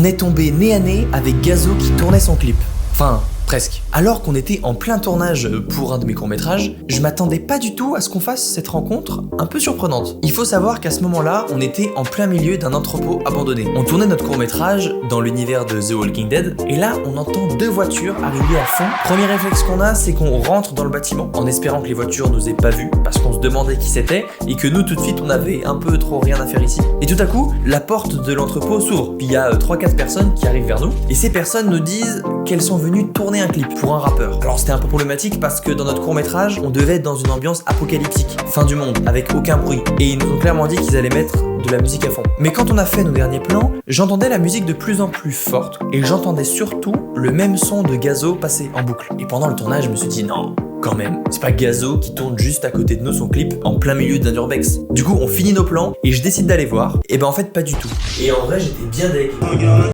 On est tombé nez à nez avec Gazo qui tournait son clip. Enfin, presque. Alors qu'on était en plein tournage pour un de mes courts-métrages, je m'attendais pas du tout à ce qu'on fasse cette rencontre un peu surprenante. Il faut savoir qu'à ce moment-là, on était en plein milieu d'un entrepôt abandonné. On tournait notre court-métrage dans l'univers de The Walking Dead, et là, on entend 2 voitures arriver à fond. Premier réflexe qu'on a, c'est qu'on rentre dans le bâtiment, en espérant que les voitures nous aient pas vus, parce qu'on se demandait qui c'était, et que nous, tout de suite, on avait un peu trop rien à faire ici. Et tout à coup, la porte de l'entrepôt s'ouvre, puis il y a 3-4 personnes qui arrivent vers nous, et ces personnes nous disent qu'elles sont venues tourner un clip pour un rappeur. Alors c'était un peu problématique parce que dans notre court-métrage, on devait être dans une ambiance apocalyptique, fin du monde, avec aucun bruit. Et ils nous ont clairement dit qu'ils allaient mettre de la musique à fond. Mais quand on a fait nos derniers plans, j'entendais la musique de plus en plus forte et j'entendais surtout le même son de Gazo passer en boucle. Et pendant le tournage, je me suis dit non, quand même, c'est pas Gazo qui tourne juste à côté de nous son clip en plein milieu d'un urbex. Du coup, on finit nos plans et je décide d'aller voir. Et ben en fait, pas du tout. Et en vrai, j'étais bien deg.